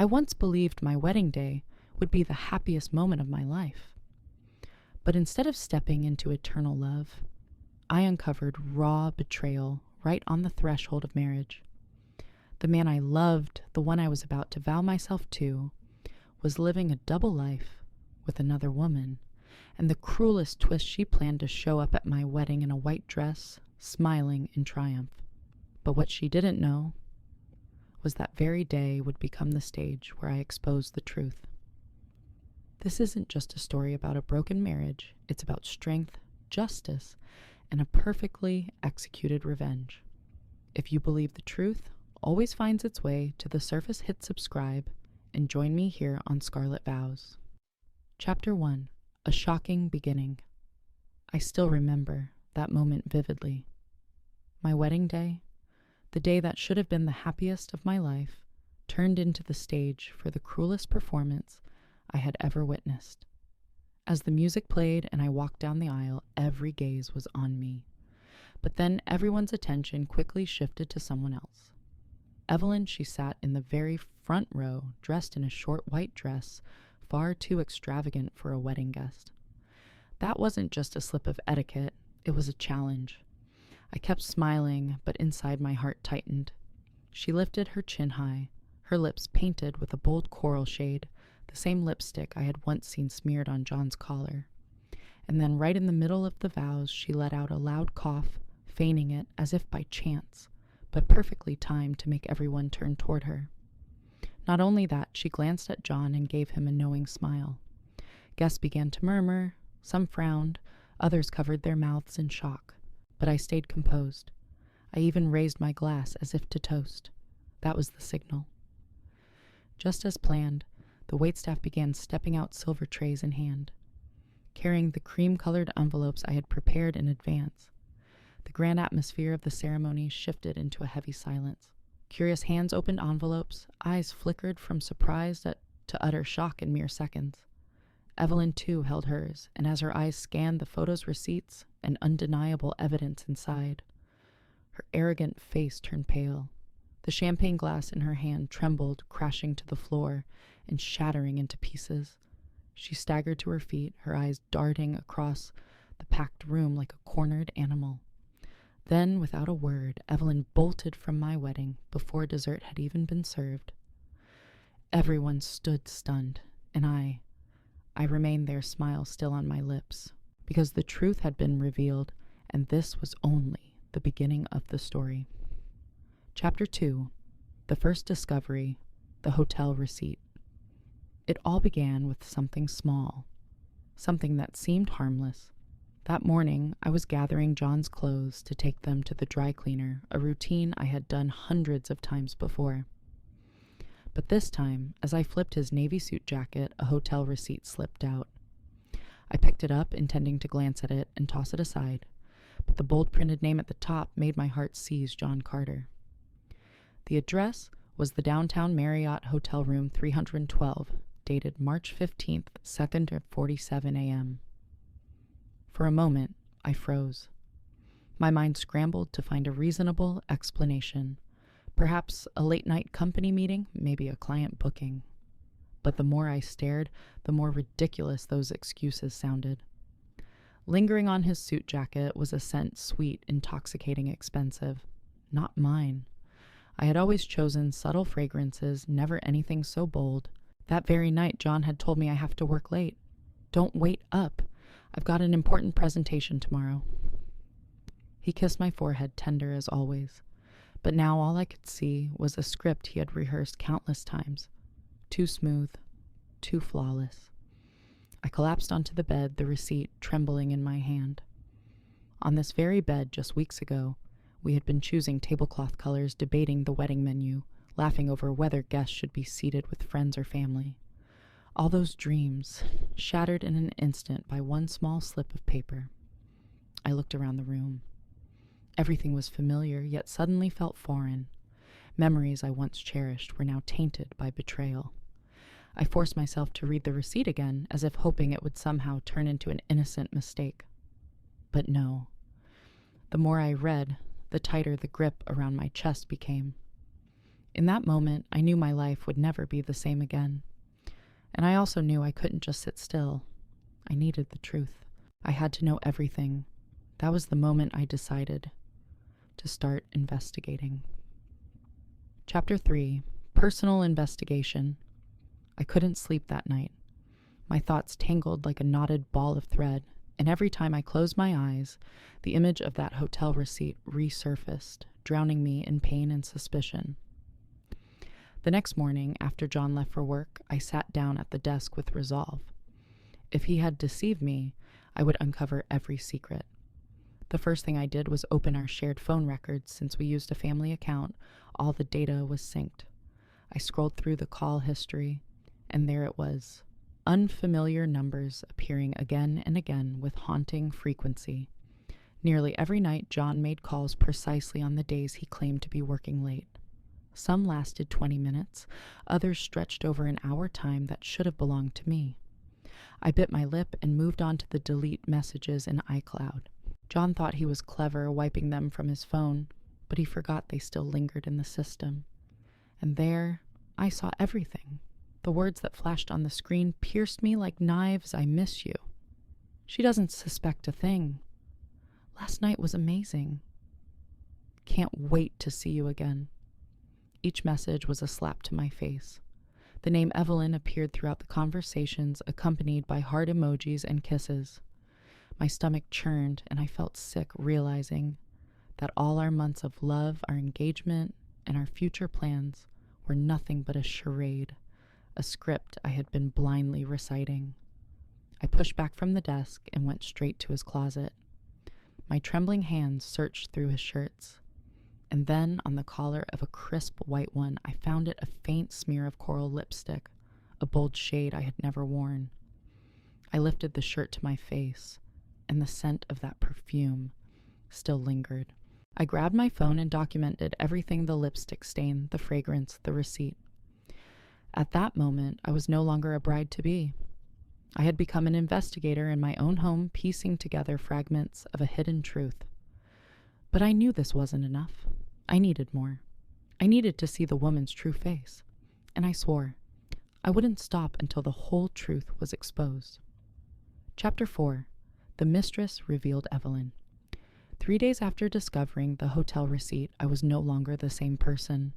I once believed my wedding day would be the happiest moment of my life. But instead of stepping into eternal love, I uncovered raw betrayal right on the threshold of marriage. The man I loved, the one I was about to vow myself to, was living a double life with another woman, and the cruelest twist she planned to show up at my wedding in a white dress, smiling in triumph. But what she didn't know was that very day would become the stage where I exposed the truth. This isn't just a story about a broken marriage, it's about strength, justice, and a perfectly executed revenge. If you believe the truth always finds its way to the surface, hit subscribe and join me here on Scarlet Vows. Chapter 1. A Shocking Beginning. I still remember that moment vividly. My wedding day, the day that should have been the happiest of my life, turned into the stage for the cruelest performance I had ever witnessed. As the music played and I walked down the aisle, every gaze was on me. But then everyone's attention quickly shifted to someone else. Evelyn, she sat in the very front row, dressed in a short white dress, far too extravagant for a wedding guest. That wasn't just a slip of etiquette, it was a challenge. I kept smiling, but inside my heart tightened. She lifted her chin high, her lips painted with a bold coral shade, the same lipstick I had once seen smeared on John's collar. And then right in the middle of the vows, she let out a loud cough, feigning it as if by chance, but perfectly timed to make everyone turn toward her. Not only that, she glanced at John and gave him a knowing smile. Guests began to murmur, some frowned, others covered their mouths in shock. But I stayed composed. I even raised my glass as if to toast. That was the signal. Just as planned, the waitstaff began stepping out, silver trays in hand, carrying the cream-colored envelopes I had prepared in advance. The grand atmosphere of the ceremony shifted into a heavy silence. Curious hands opened envelopes, eyes flickered from surprise to utter shock in mere seconds. Evelyn, too, held hers, and as her eyes scanned the photos, receipts, and undeniable evidence inside, her arrogant face turned pale. The champagne glass in her hand trembled, crashing to the floor and shattering into pieces. She staggered to her feet, her eyes darting across the packed room like a cornered animal. Then, without a word, Evelyn bolted from my wedding before dessert had even been served. Everyone stood stunned, and I remained there, smile still on my lips, because the truth had been revealed, and this was only the beginning of the story. Chapter 2. The First Discovery, the Hotel Receipt. It all began with something small, something that seemed harmless. That morning, I was gathering John's clothes to take them to the dry cleaner, a routine I had done hundreds of times before. But this time, as I flipped his navy suit jacket, a hotel receipt slipped out. I picked it up, intending to glance at it and toss it aside, but the bold printed name at the top made my heart seize John Carter. The address was the downtown Marriott Hotel Room 312, dated March 15th, 7:47 a.m. For a moment, I froze. My mind scrambled to find a reasonable explanation. Perhaps a late-night company meeting, maybe a client booking. But the more I stared, the more ridiculous those excuses sounded. Lingering on his suit jacket was a scent sweet, intoxicating, expensive. Not mine. I had always chosen subtle fragrances, never anything so bold. That very night, John had told me I have to work late. Don't wait up. I've got an important presentation tomorrow. He kissed my forehead, tender as always. But now all I could see was a script he had rehearsed countless times. Too smooth, too flawless. I collapsed onto the bed, the receipt trembling in my hand. On this very bed, just weeks ago, we had been choosing tablecloth colors, debating the wedding menu, laughing over whether guests should be seated with friends or family. All those dreams, shattered in an instant by one small slip of paper. I looked around the room. Everything was familiar, yet suddenly felt foreign. Memories I once cherished were now tainted by betrayal. I forced myself to read the receipt again, as if hoping it would somehow turn into an innocent mistake. But no. The more I read, the tighter the grip around my chest became. In that moment, I knew my life would never be the same again. And I also knew I couldn't just sit still. I needed the truth. I had to know everything. That was the moment I decided to start investigating. Chapter 3, Personal Investigation. I couldn't sleep that night. My thoughts tangled like a knotted ball of thread, and every time I closed my eyes, the image of that hotel receipt resurfaced, drowning me in pain and suspicion. The next morning, after John left for work, I sat down at the desk with resolve. If he had deceived me, I would uncover every secret. The first thing I did was open our shared phone records. Since we used a family account, all the data was synced. I scrolled through the call history, and there it was. Unfamiliar numbers appearing again and again with haunting frequency. Nearly every night, John made calls precisely on the days he claimed to be working late. Some lasted 20 minutes, others stretched over an hour time that should have belonged to me. I bit my lip and moved on to the delete messages in iCloud. John thought he was clever wiping them from his phone, but he forgot they still lingered in the system. And there, I saw everything. The words that flashed on the screen pierced me like knives. I miss you. She doesn't suspect a thing. Last night was amazing. Can't wait to see you again. Each message was a slap to my face. The name Evelyn appeared throughout the conversations, accompanied by heart emojis and kisses. My stomach churned, and I felt sick realizing that all our months of love, our engagement, and our future plans were nothing but a charade, a script I had been blindly reciting. I pushed back from the desk and went straight to his closet. My trembling hands searched through his shirts, and then on the collar of a crisp white one, I found it a faint smear of coral lipstick, a bold shade I had never worn. I lifted the shirt to my face, and the scent of that perfume still lingered. I grabbed my phone and documented everything: the lipstick stain, the fragrance, the receipt. At that moment, I was no longer a bride-to-be. I had become an investigator in my own home, piecing together fragments of a hidden truth. But I knew this wasn't enough. I needed more. I needed to see the woman's true face, and I swore I wouldn't stop until the whole truth was exposed. Chapter 4. The Mistress Revealed Evelyn. 3 days after discovering the hotel receipt, I was no longer the same person.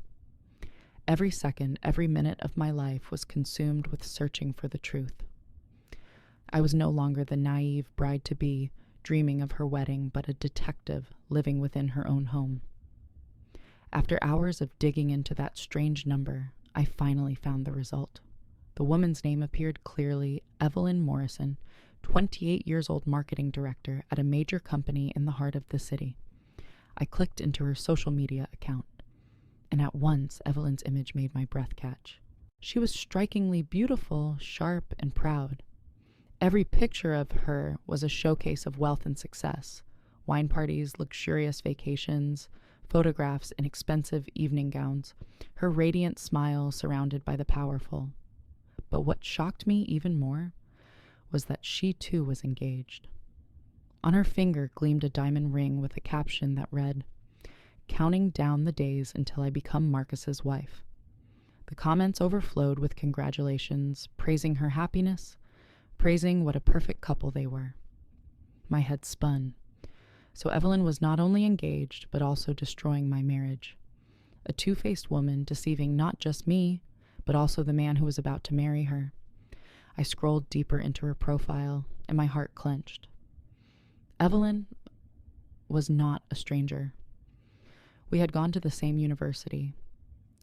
Every second, every minute of my life was consumed with searching for the truth. I was no longer the naive bride-to-be dreaming of her wedding, but a detective living within her own home. After hours of digging into that strange number, I finally found the result. The woman's name appeared clearly: Evelyn Morrison, 28 years old, marketing director at a major company in the heart of the city. I clicked into her social media account, and at once Evelyn's image made my breath catch. She was strikingly beautiful, sharp, and proud. Every picture of her was a showcase of wealth and success: wine parties, luxurious vacations, photographs in expensive evening gowns, her radiant smile surrounded by the powerful. But what shocked me even more was that she too was engaged. On her finger gleamed a diamond ring with a caption that read, "Counting down the days until I become Marcus's wife." The comments overflowed with congratulations, praising her happiness, praising what a perfect couple they were. My head spun. So Evelyn was not only engaged, but also destroying my marriage. A two-faced woman deceiving not just me, but also the man who was about to marry her. I scrolled deeper into her profile, and my heart clenched. Evelyn was not a stranger. We had gone to the same university.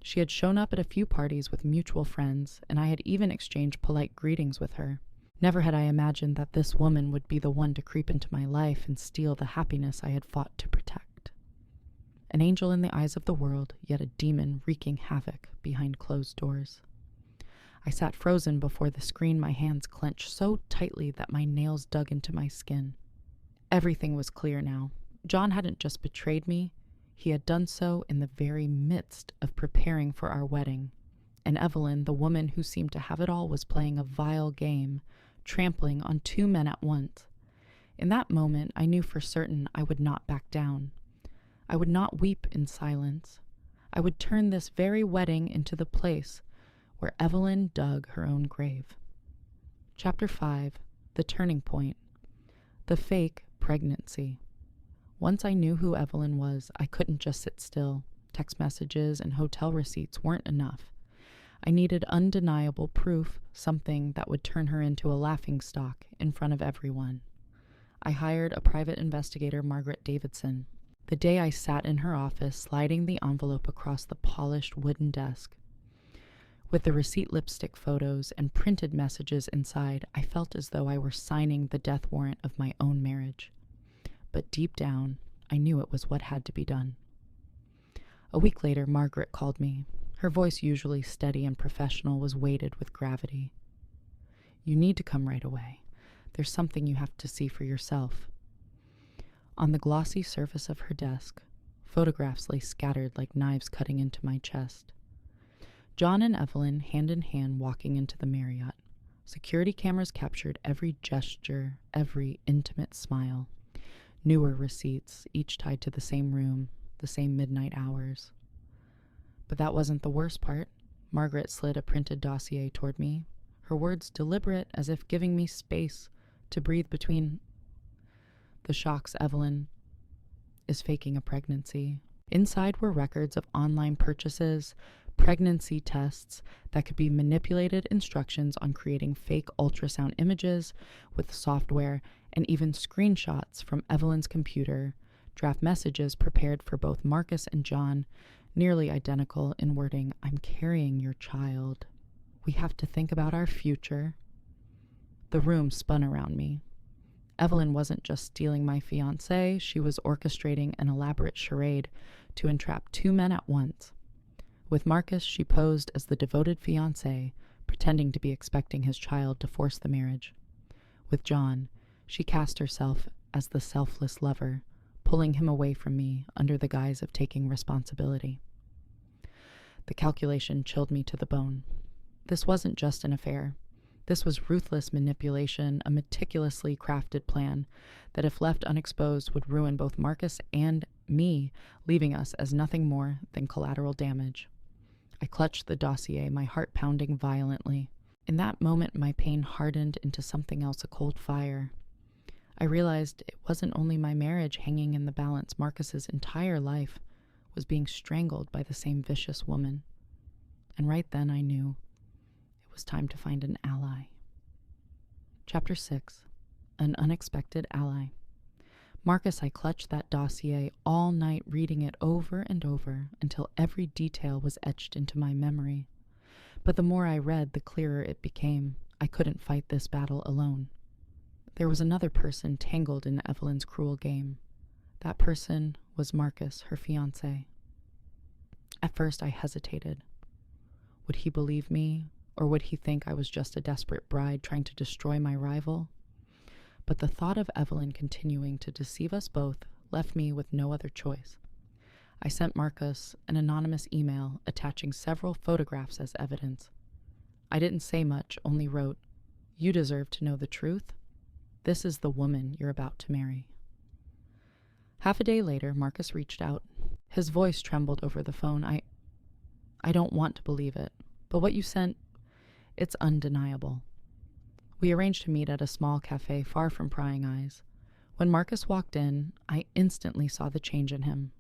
She had shown up at a few parties with mutual friends, and I had even exchanged polite greetings with her. Never had I imagined that this woman would be the one to creep into my life and steal the happiness I had fought to protect. An angel in the eyes of the world, yet a demon wreaking havoc behind closed doors. I sat frozen before the screen, my hands clenched so tightly that my nails dug into my skin. Everything was clear now. John hadn't just betrayed me, he had done so in the very midst of preparing for our wedding. And Evelyn, the woman who seemed to have it all, was playing a vile game, trampling on two men at once. In that moment, I knew for certain I would not back down. I would not weep in silence. I would turn this very wedding into the place where Evelyn dug her own grave. Chapter 5, The Turning Point. The Fake Pregnancy. Once I knew who Evelyn was, I couldn't just sit still. Text messages and hotel receipts weren't enough. I needed undeniable proof, something that would turn her into a laughingstock in front of everyone. I hired a private investigator, Margaret Davidson. The day I sat in her office, sliding the envelope across the polished wooden desk, with the receipt lipstick photos and printed messages inside, I felt as though I were signing the death warrant of my own marriage. But deep down, I knew it was what had to be done. A week later, Margaret called me. Her voice, usually steady and professional, was weighted with gravity. "You need to come right away. There's something you have to see for yourself." On the glossy surface of her desk, photographs lay scattered like knives cutting into my chest. John and Evelyn, hand in hand, walking into the Marriott. Security cameras captured every gesture, every intimate smile. Newer receipts, each tied to the same room, the same midnight hours. But that wasn't the worst part. Margaret slid a printed dossier toward me, her words deliberate, as if giving me space to breathe between the shocks. Evelyn is faking a pregnancy. Inside were records of online purchases, pregnancy tests that could be manipulated, instructions on creating fake ultrasound images with software, and even screenshots from Evelyn's computer, draft messages prepared for both Marcus and John, nearly identical in wording. "I'm carrying your child. We have to think about our future." The room spun around me. Evelyn wasn't just stealing my fiancé, she was orchestrating an elaborate charade to entrap two men at once. With Marcus, she posed as the devoted fiancé, pretending to be expecting his child to force the marriage. With John, she cast herself as the selfless lover, pulling him away from me under the guise of taking responsibility. The calculation chilled me to the bone. This wasn't just an affair. This was ruthless manipulation, a meticulously crafted plan that, if left unexposed, would ruin both Marcus and me, leaving us as nothing more than collateral damage. I clutched the dossier, my heart pounding violently. In that moment, my pain hardened into something else, a cold fire. I realized it wasn't only my marriage hanging in the balance. Marcus's entire life was being strangled by the same vicious woman. And right then I knew it was time to find an ally. Chapter 6. An Unexpected Ally. Marcus, I clutched that dossier all night, reading it over and over until every detail was etched into my memory. But the more I read, the clearer it became. I couldn't fight this battle alone. There was another person tangled in Evelyn's cruel game. That person was Marcus, her fiancé. At first I hesitated. Would he believe me, or would he think I was just a desperate bride trying to destroy my rival? But the thought of Evelyn continuing to deceive us both left me with no other choice. I sent Marcus an anonymous email attaching several photographs as evidence. I didn't say much, only wrote, "You deserve to know the truth. This is the woman you're about to marry." Half a day later, Marcus reached out. His voice trembled over the phone. I don't want to believe it, but what you sent, it's undeniable." We arranged to meet at a small cafe far from prying eyes. When Marcus walked in, I instantly saw the change in him.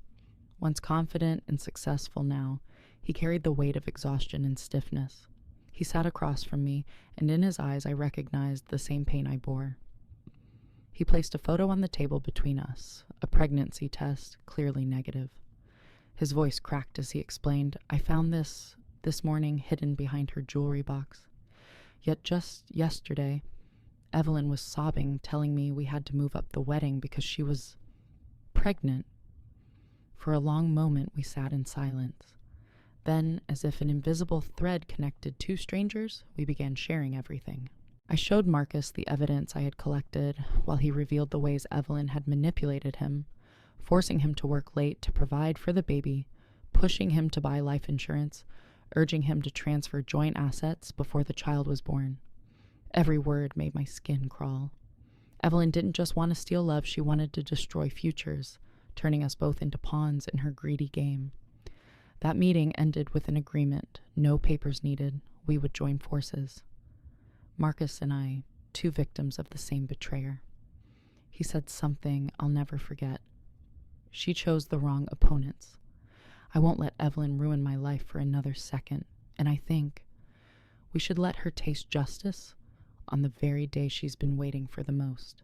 Once confident and successful, now he carried the weight of exhaustion and stiffness. He sat across from me, and in his eyes I recognized the same pain I bore. He placed a photo on the table between us, a pregnancy test, clearly negative. His voice cracked as he explained, "I found this morning hidden behind her jewelry box. Yet just yesterday, Evelyn was sobbing, telling me we had to move up the wedding because she was pregnant." For a long moment we sat in silence. Then, as if an invisible thread connected two strangers, we began sharing everything. I showed Marcus the evidence I had collected, while he revealed the ways Evelyn had manipulated him, forcing him to work late to provide for the baby, pushing him to buy life insurance, urging him to transfer joint assets before the child was born. Every word made my skin crawl. Evelyn didn't just want to steal love, she wanted to destroy futures, turning us both into pawns in her greedy game. That meeting ended with an agreement. No papers needed. We would join forces. Marcus and I, two victims of the same betrayer. He said something I'll never forget. She chose the wrong opponents. I won't let Evelyn ruin my life for another second, and I think we should let her taste justice on the very day she's been waiting for the most.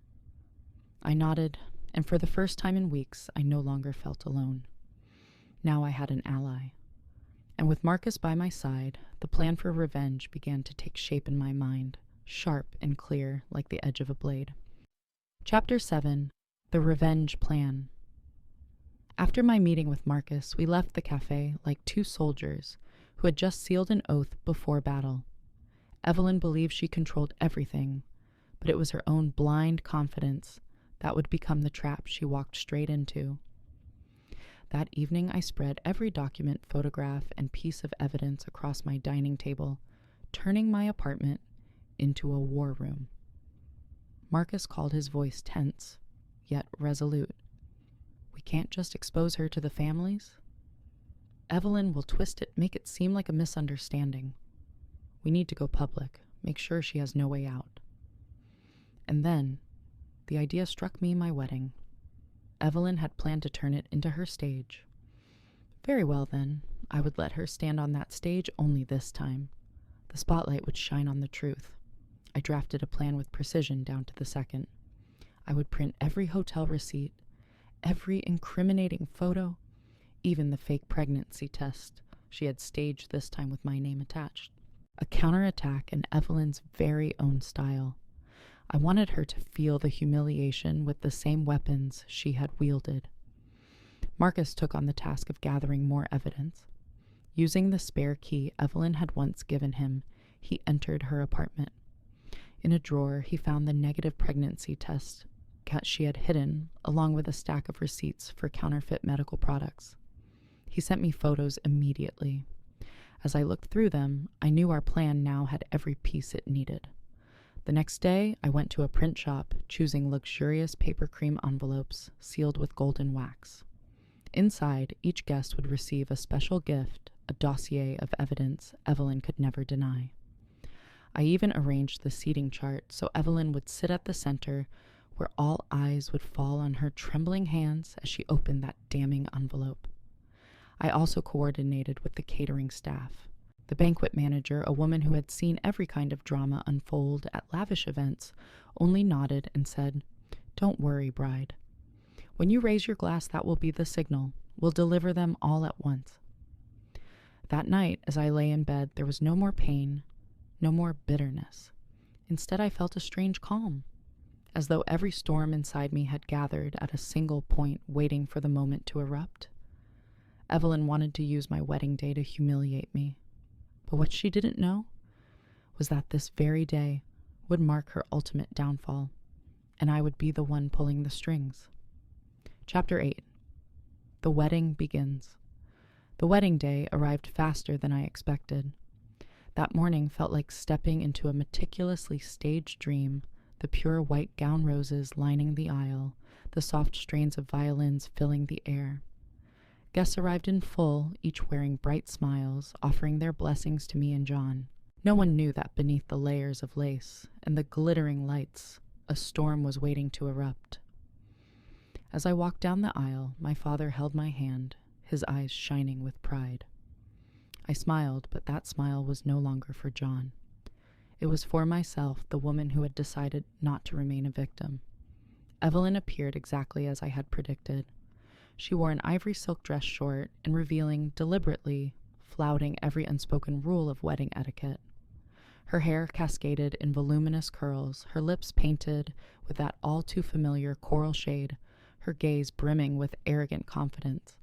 I nodded, and for the first time in weeks, I no longer felt alone. Now I had an ally. And with Marcus by my side, the plan for revenge began to take shape in my mind, sharp and clear like the edge of a blade. Chapter 7. The Revenge Plan. After my meeting with Marcus, we left the cafe like two soldiers who had just sealed an oath before battle. Evelyn believed she controlled everything, but it was her own blind confidence that would become the trap she walked straight into. That evening, I spread every document, photograph, and piece of evidence across my dining table, turning my apartment into a war room. Marcus called his voice tense, yet resolute. We can't just expose her to the families. Evelyn will twist it, make it seem like a misunderstanding. We need to go public, make sure she has no way out. And then, the idea struck me my wedding. Evelyn had planned to turn it into her stage. Very well then, I would let her stand on that stage only this time. The spotlight would shine on the truth. I drafted a plan with precision down to the second. I would print every hotel receipt, every incriminating photo, even the fake pregnancy test she had staged this time with my name attached. A counterattack in Evelyn's very own style. I wanted her to feel the humiliation with the same weapons she had wielded. Marcus took on the task of gathering more evidence. Using the spare key Evelyn had once given him, he entered her apartment. In a drawer, he found the negative pregnancy test she had hidden, along with a stack of receipts for counterfeit medical products. He sent me photos immediately. As I looked through them, I knew our plan now had every piece it needed. The next day, I went to a print shop, choosing luxurious paper cream envelopes sealed with golden wax. Inside, each guest would receive a special gift, a dossier of evidence Evelyn could never deny. I even arranged the seating chart so Evelyn would sit at the center, where all eyes would fall on her trembling hands as she opened that damning envelope. I also coordinated with the catering staff. The banquet manager, a woman who had seen every kind of drama unfold at lavish events, only nodded and said, "Don't worry, bride. When you raise your glass, that will be the signal. We'll deliver them all at once." That night, as I lay in bed, there was no more pain, no more bitterness. Instead, I felt a strange calm, as though every storm inside me had gathered at a single point, waiting for the moment to erupt. Evelyn wanted to use my wedding day to humiliate me. But what she didn't know was that this very day would mark her ultimate downfall, and I would be the one pulling the strings. Chapter 8. The wedding begins. The wedding day arrived faster than I expected. That morning felt like stepping into a meticulously staged dream, the pure white gown roses lining the aisle, the soft strains of violins filling the air. Guests arrived in full, each wearing bright smiles, offering their blessings to me and John. No one knew that beneath the layers of lace and the glittering lights, a storm was waiting to erupt. As I walked down the aisle, my father held my hand, his eyes shining with pride. I smiled, but that smile was no longer for John. It was for myself, the woman who had decided not to remain a victim. Evelyn appeared exactly as I had predicted. She wore an ivory silk dress short and revealing, deliberately, flouting every unspoken rule of wedding etiquette. Her hair cascaded in voluminous curls, her lips painted with that all-too-familiar coral shade, her gaze brimming with arrogant confidence.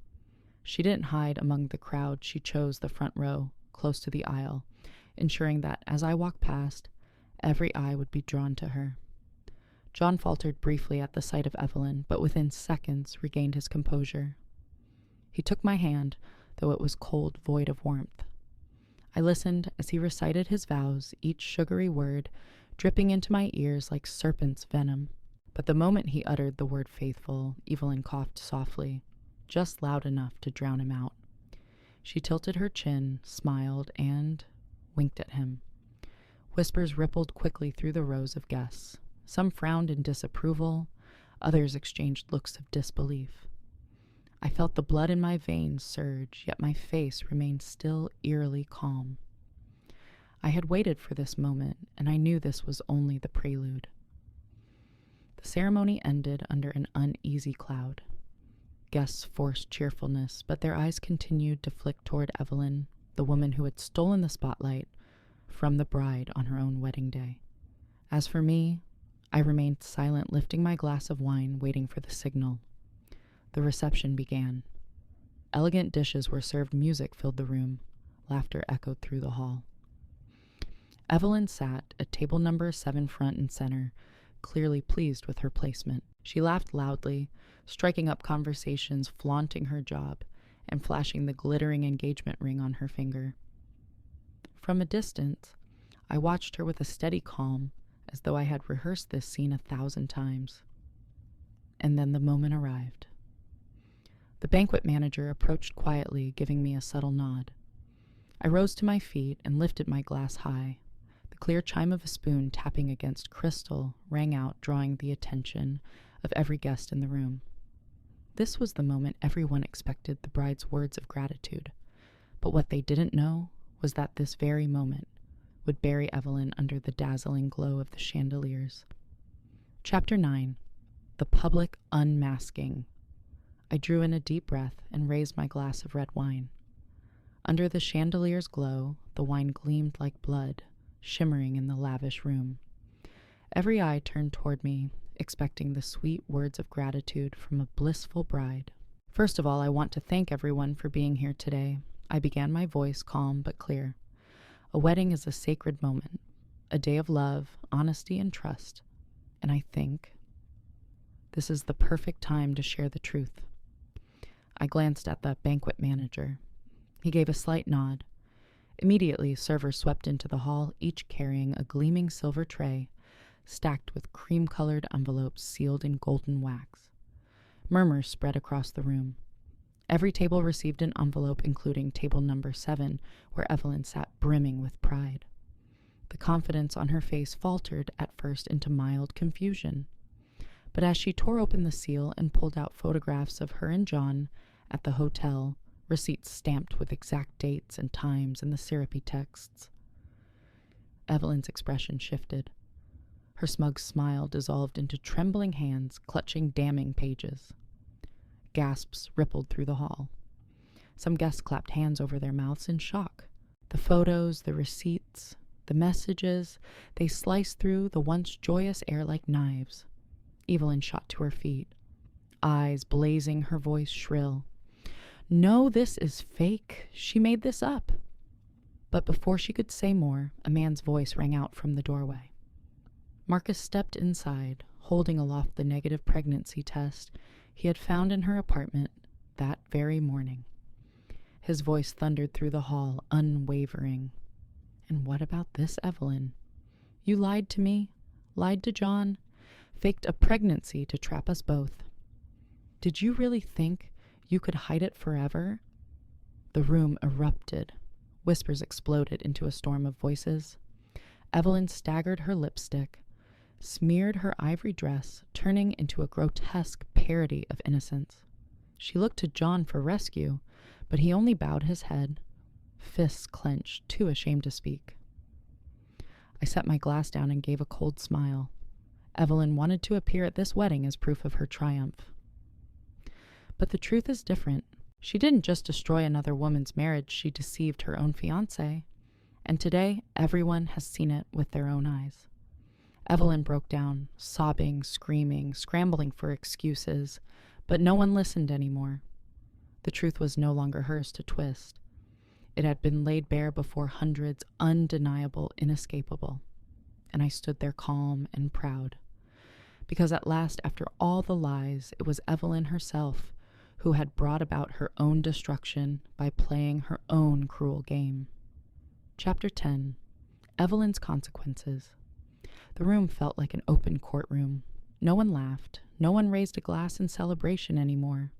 She didn't hide among the crowd. She chose the front row, close to the aisle, ensuring that, as I walked past, every eye would be drawn to her. John faltered briefly at the sight of Evelyn, but within seconds regained his composure. He took my hand, though it was cold, void of warmth. I listened as he recited his vows, each sugary word dripping into my ears like serpent's venom. But the moment he uttered the word faithful, Evelyn coughed softly, just loud enough to drown him out. She tilted her chin, smiled, and winked at him. Whispers rippled quickly through the rows of guests. Some frowned in disapproval, others exchanged looks of disbelief. I felt the blood in my veins surge, yet my face remained still eerily calm. I had waited for this moment, and I knew this was only the prelude. The ceremony ended under an uneasy cloud. Guests forced cheerfulness, but their eyes continued to flick toward Evelyn, the woman who had stolen the spotlight from the bride on her own wedding day. As for me, I remained silent, lifting my glass of wine, waiting for the signal. The reception began. Elegant dishes were served, music filled the room, laughter echoed through the hall. Evelyn sat at table number 7 front and center, clearly pleased with her placement. She laughed loudly, striking up conversations, flaunting her job, and flashing the glittering engagement ring on her finger. From a distance, I watched her with a steady calm, as though I had rehearsed this scene 1,000 times. And then the moment arrived. The banquet manager approached quietly, giving me a subtle nod. I rose to my feet and lifted my glass high. The clear chime of a spoon tapping against crystal rang out, drawing the attention of every guest in the room. This was the moment everyone expected the bride's words of gratitude, but what they didn't know was that this very moment would bury Evelyn under the dazzling glow of the chandeliers. Chapter 9. The Public Unmasking. I drew in a deep breath and raised my glass of red wine. Under the chandelier's glow, the wine gleamed like blood, shimmering in the lavish room. Every eye turned toward me, expecting the sweet words of gratitude from a blissful bride. First of all, I want to thank everyone for being here today. I began, my voice calm but clear. A wedding is a sacred moment, a day of love, honesty, and trust, and I think this is the perfect time to share the truth. I glanced at the banquet manager. He gave a slight nod. Immediately, servers swept into the hall, each carrying a gleaming silver tray, stacked with cream-colored envelopes sealed in golden wax. Murmurs spread across the room. Every table received an envelope, including table number 7, where Evelyn sat brimming with pride. The confidence on her face faltered at first into mild confusion. But as she tore open the seal and pulled out photographs of her and John at the hotel, receipts stamped with exact dates and times and the syrupy texts, Evelyn's expression shifted. Her smug smile dissolved into trembling hands clutching damning pages. Gasps rippled through the hall. Some guests clapped hands over their mouths in shock. The photos, the receipts, the messages, they sliced through the once joyous air like knives. Evelyn shot to her feet, eyes blazing, her voice shrill. No, this is fake. She made this up. But before she could say more, a man's voice rang out from the doorway. Marcus stepped inside, holding aloft the negative pregnancy test he had found in her apartment that very morning. His voice thundered through the hall, unwavering. And what about this, Evelyn? You lied to me, lied to John, faked a pregnancy to trap us both. Did you really think you could hide it forever? The room erupted. Whispers exploded into a storm of voices. Evelyn staggered her lipstick, smeared her ivory dress, turning into a grotesque parody of innocence. She looked to John for rescue, but he only bowed his head, fists clenched, too ashamed to speak. I set my glass down and gave a cold smile. Evelyn wanted to appear at this wedding as proof of her triumph. But the truth is different. She didn't just destroy another woman's marriage, she deceived her own fiancé. And today, everyone has seen it with their own eyes. Evelyn broke down, sobbing, screaming, scrambling for excuses, but no one listened anymore. The truth was no longer hers to twist. It had been laid bare before hundreds, undeniable, inescapable. And I stood there calm and proud. Because at last, after all the lies, it was Evelyn herself who had brought about her own destruction by playing her own cruel game. Chapter 10. Evelyn's Consequences. The room felt like an open courtroom. No one laughed. No one raised a glass in celebration anymore.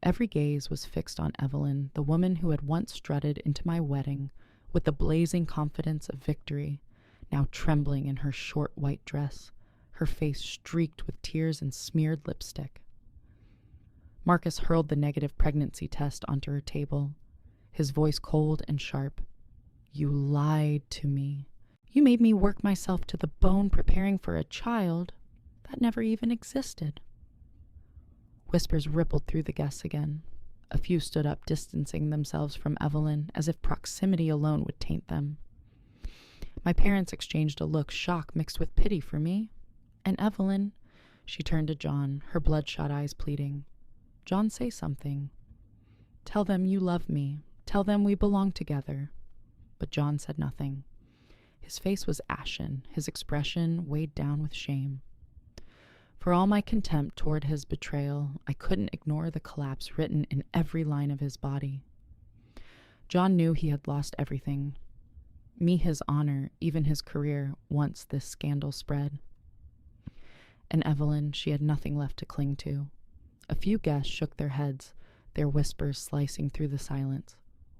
Every gaze was fixed on Evelyn, the woman who had once strutted into my wedding with the blazing confidence of victory, now trembling in her short white dress, her face streaked with tears and smeared lipstick. Marcus hurled the negative pregnancy test onto her table, his voice cold and sharp. "You lied to me. You made me work myself to the bone preparing for a child that never even existed." Whispers rippled through the guests again. A few stood up, distancing themselves from Evelyn, as if proximity alone would taint them. My parents exchanged a look, shock mixed with pity for me. And Evelyn, she turned to John, her bloodshot eyes pleading. "John, say something. Tell them you love me. Tell them we belong together." But John said nothing. His face was ashen, his expression weighed down with shame. For all my contempt toward his betrayal, I couldn't ignore the collapse written in every line of his body. John knew he had lost everything. Me, his honor, even his career, once this scandal spread. And Evelyn, she had nothing left to cling to. A few guests shook their heads, their whispers slicing through the silence.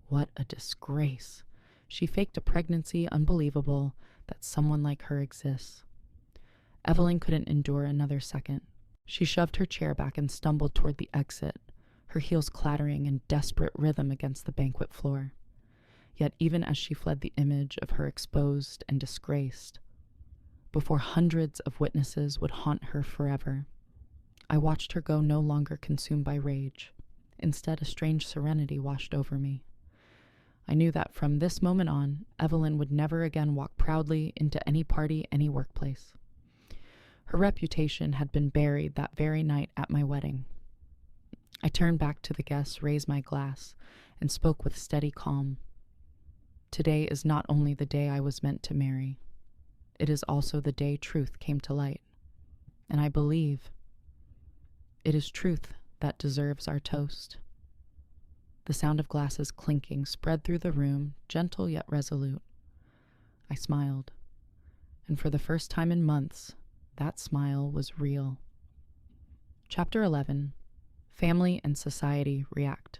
What a disgrace. She faked a pregnancy unbelievable that someone like her exists. Evelyn couldn't endure another second. She shoved her chair back and stumbled toward the exit, her heels clattering in desperate rhythm against the banquet floor. Yet even as she fled the image of her exposed and disgraced, before hundreds of witnesses would haunt her forever, I watched her go, no longer consumed by rage. Instead, a strange serenity washed over me. I knew that from this moment on, Evelyn would never again walk proudly into any party, any workplace. Her reputation had been buried that very night at my wedding. I turned back to the guests, raised my glass, and spoke with steady calm. Today is not only the day I was meant to marry. It is also the day truth came to light. And I believe it is truth that deserves our toast. The sound of glasses clinking spread through the room, gentle yet resolute. I smiled, and for the first time in months, that smile was real. Chapter 11. Family and Society React.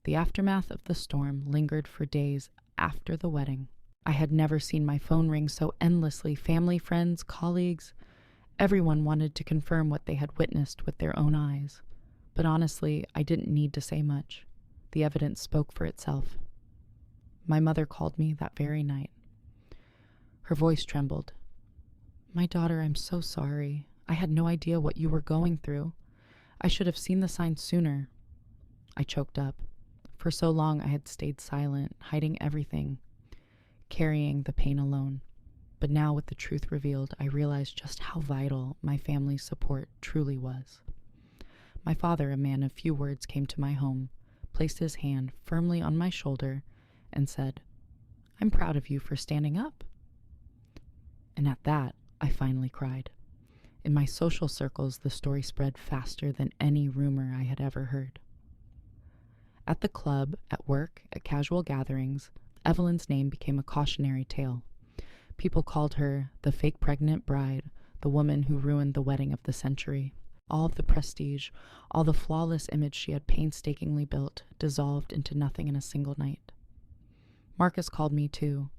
The aftermath of the storm lingered for days after the wedding. I had never seen my phone ring so endlessly. Family, friends, colleagues, everyone wanted to confirm what they had witnessed with their own eyes. But honestly, I didn't need to say much. The evidence spoke for itself. My mother called me that very night. Her voice trembled. "My daughter, I'm so sorry. I had no idea what you were going through. I should have seen the signs sooner." I choked up. For so long I had stayed silent, hiding everything, carrying the pain alone. But now, with the truth revealed, I realized just how vital my family's support truly was. My father, a man of few words, came to my home, placed his hand firmly on my shoulder, and said, "I'm proud of you for standing up." And at that, I finally cried. In my social circles, the story spread faster than any rumor I had ever heard. At the club, at work, at casual gatherings, Evelyn's name became a cautionary tale. People called her the fake pregnant bride, the woman who ruined the wedding of the century. All of the prestige, all the flawless image she had painstakingly built, dissolved into nothing in a single night. Marcus called me too.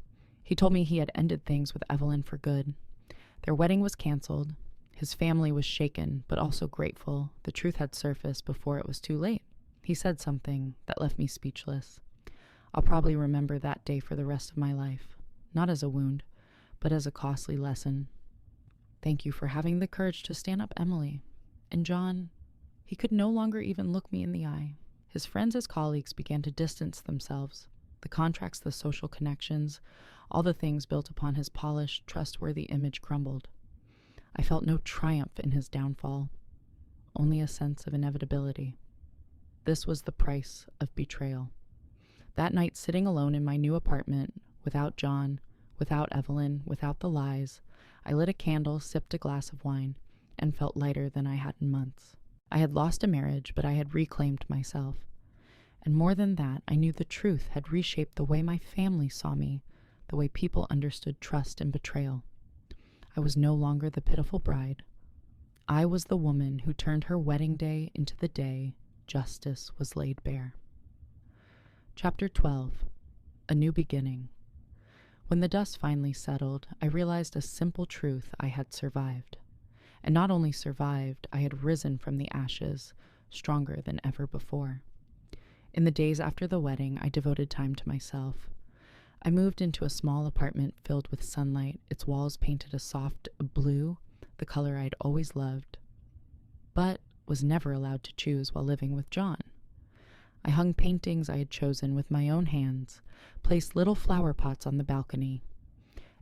He told me he had ended things with Evelyn for good. Their wedding was canceled. His family was shaken, but also grateful. The truth had surfaced before it was too late. He said something that left me speechless. I'll probably remember that day for the rest of my life, not as a wound, but as a costly lesson. Thank you for having the courage to stand up, Emily. And John, he could no longer even look me in the eye. His friends, his colleagues began to distance themselves. The contracts, the social connections, all the things built upon his polished, trustworthy image crumbled. I felt no triumph in his downfall, only a sense of inevitability. This was the price of betrayal. That night, sitting alone in my new apartment, without John, without Evelyn, without the lies, I lit a candle, sipped a glass of wine, and felt lighter than I had in months. I had lost a marriage, but I had reclaimed myself. And more than that, I knew the truth had reshaped the way my family saw me, the way people understood trust and betrayal. I was no longer the pitiful bride. I was the woman who turned her wedding day into the day justice was laid bare. Chapter 12. A New Beginning. When the dust finally settled, I realized a simple truth: I had survived. And not only survived, I had risen from the ashes, stronger than ever before. In the days after the wedding, I devoted time to myself. I moved into a small apartment filled with sunlight, its walls painted a soft blue, the color I'd always loved, but was never allowed to choose while living with John. I hung paintings I had chosen with my own hands, placed little flower pots on the balcony.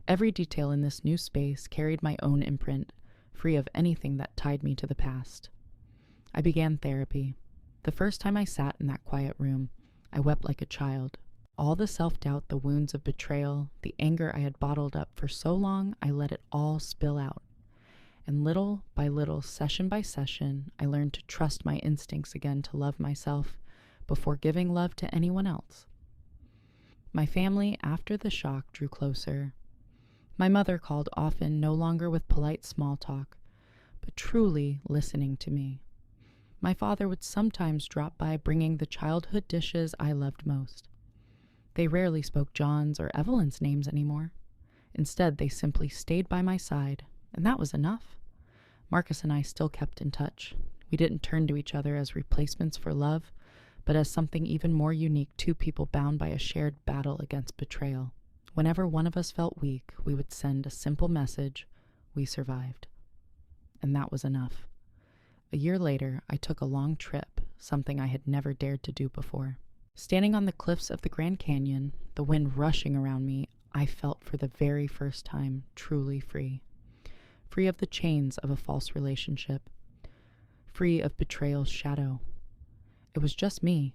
Every detail in this new space carried my own imprint, free of anything that tied me to the past. I began therapy. The first time I sat in that quiet room, I wept like a child. All the self-doubt, the wounds of betrayal, the anger I had bottled up for so long, I let it all spill out. And little by little, session by session, I learned to trust my instincts again, to love myself before giving love to anyone else. My family, after the shock, drew closer. My mother called often, no longer with polite small talk, but truly listening to me. My father would sometimes drop by, bringing the childhood dishes I loved most. They rarely spoke John's or Evelyn's names anymore. Instead, they simply stayed by my side, and that was enough. Marcus and I still kept in touch. We didn't turn to each other as replacements for love, but as something even more unique, two people bound by a shared battle against betrayal. Whenever one of us felt weak, we would send a simple message: we survived. And that was enough. A year later, I took a long trip, something I had never dared to do before. Standing on the cliffs of the Grand Canyon, the wind rushing around me, I felt for the very first time truly free. Free of the chains of a false relationship. Free of betrayal's shadow. It was just me,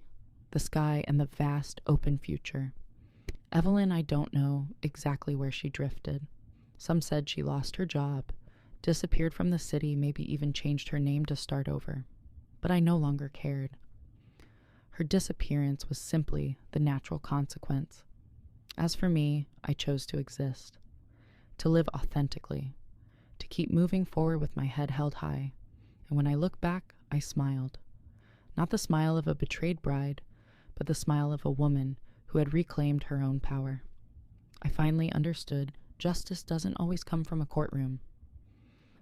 the sky, and the vast open future. Evelyn, I don't know exactly where she drifted. Some said she lost her job, disappeared from the city, maybe even changed her name to start over. But I no longer cared. Her disappearance was simply the natural consequence. As for me, I chose to exist, to live authentically, to keep moving forward with my head held high. And when I look back, I smiled. Not the smile of a betrayed bride, but the smile of a woman who had reclaimed her own power. I finally understood justice doesn't always come from a courtroom.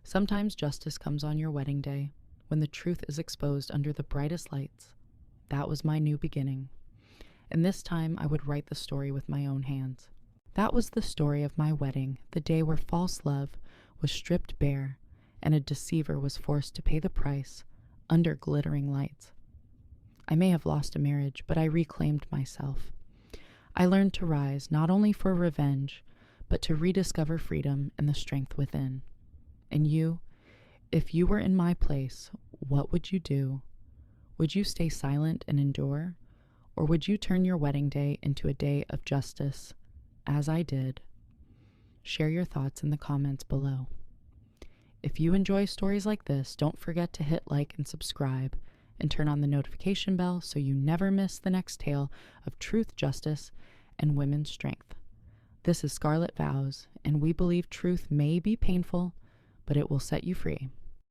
Sometimes justice comes on your wedding day, when the truth is exposed under the brightest lights. That was my new beginning. And this time I would write the story with my own hands. That was the story of my wedding, the day where false love was stripped bare and a deceiver was forced to pay the price under glittering lights. I may have lost a marriage, but I reclaimed myself. I learned to rise not only for revenge, but to rediscover freedom and the strength within. And you, if you were in my place, what would you do? Would you stay silent and endure? Or would you turn your wedding day into a day of justice, as I did? Share your thoughts in the comments below. If you enjoy stories like this, don't forget to hit like and subscribe, and turn on the notification bell so you never miss the next tale of truth, justice, and women's strength. This is Scarlet Vows, and we believe truth may be painful, but it will set you free.